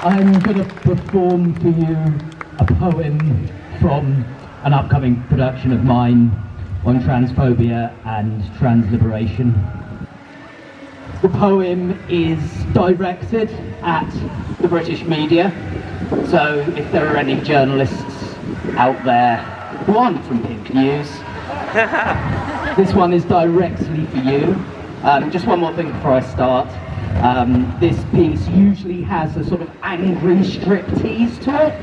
I'm going to perform for you a poem from an upcoming production of mine on transphobia and transliberation. The poem is directed at the British media, so if there are any journalists out there who aren't from Pink News, this one is directly for you. Just one more thing before I start. This piece usually has a sort of angry striptease to it.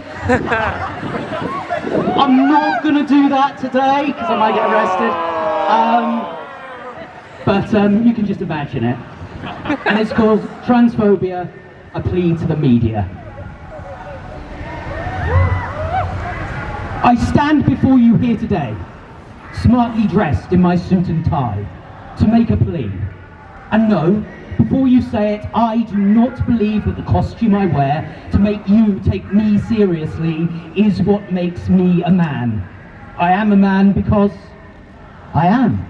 I'm not going to do that today because I might get arrested. But you can just imagine it. And it's called Transphobia, a Plea to the Media. I stand before you here today, smartly dressed in my suit and tie, to make a plea. And no, before you say it, I do not believe that the costume I wear to make you take me seriously is what makes me a man. I am a man because I am.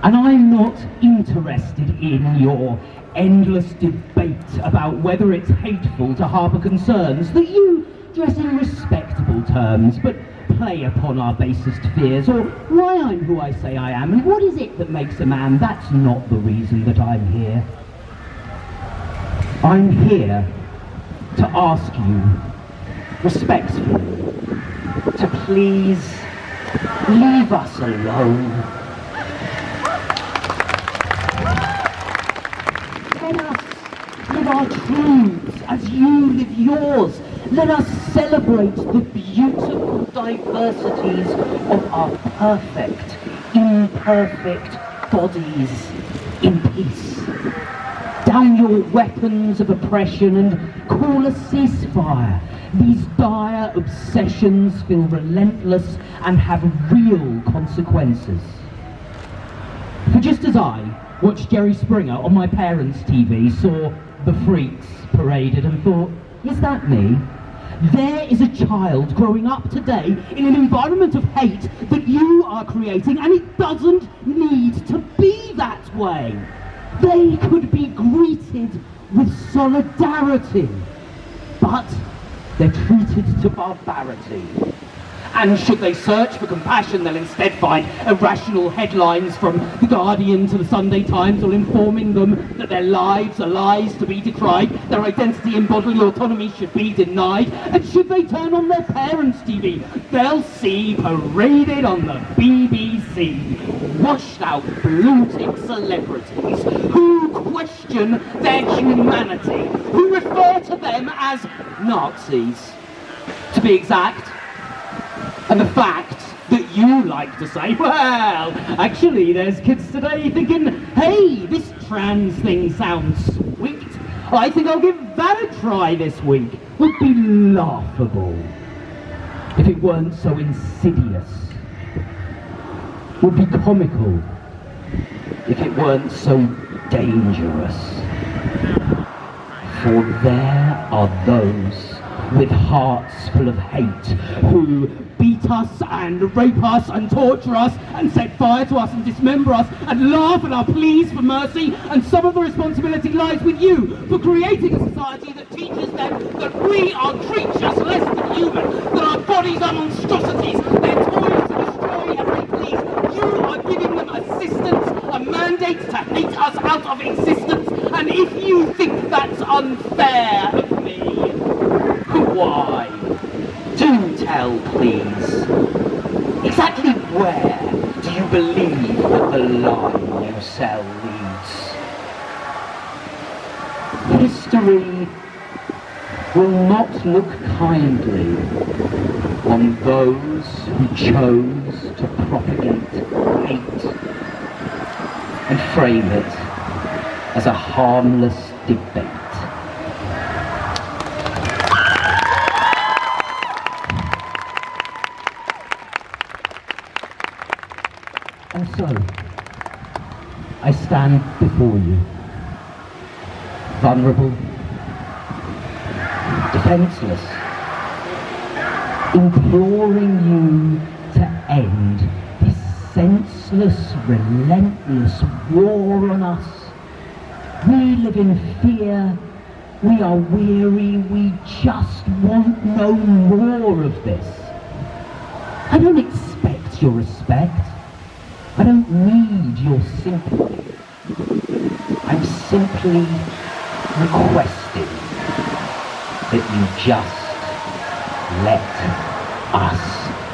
And I'm not interested in your endless debate about whether it's hateful to harbour concerns that you dress in respectable terms, but play upon our basest fears, or why I'm who I say I am, and what is it that makes a man. That's not the reason that I'm here. I'm here to ask you, respectfully, to please leave us alone. Let us live our truths as you live yours. Let us celebrate the beautiful diversities of our perfect, imperfect bodies in peace. Down your weapons of oppression and call a ceasefire. These dire obsessions feel relentless and have real consequences. For just as I watched Jerry Springer on my parents' TV, saw the freaks paraded and thought, is that me? There is a child growing up today in an environment of hate that you are creating, and it doesn't need to be that way. They could be greeted with solidarity, but they're treated to barbarity. And should they search for compassion, they'll instead find irrational headlines from The Guardian to the Sunday Times, all informing them that their lives are lies to be decried, their identity and bodily autonomy should be denied. And should they turn on their parents' TV, they'll see paraded on the BBC washed out blue-tick celebrities who question their humanity, who refer to them as Nazis, to be exact. And the fact that you like to say, well, actually there's kids today thinking, hey, this trans thing sounds sweet. I think I'll give that a try this week, would be laughable if it weren't so insidious. Would be comical if it weren't so dangerous. For there are those with hearts full of hate who beat us and rape us and torture us and set fire to us and dismember us and laugh at our pleas for mercy, and some of the responsibility lies with you for creating a society that teaches them that we are creatures less than human, that our bodies are monstrosities, they're toys to destroy as they please. You are giving them assistance, a mandate to hate us out of existence, and if you think that's unfair of me, why? Do tell, please. Exactly where do you believe that the line you sell leads? History will not look kindly on those who chose to propagate hate and frame it as a harmless debate. And so, I stand before you, vulnerable, defenseless, imploring you to end this senseless, relentless war on us. We live in fear We are weary, we just want no more of this. I don't expect your respect. I don't need your sympathy. I'm simply requesting that you just let us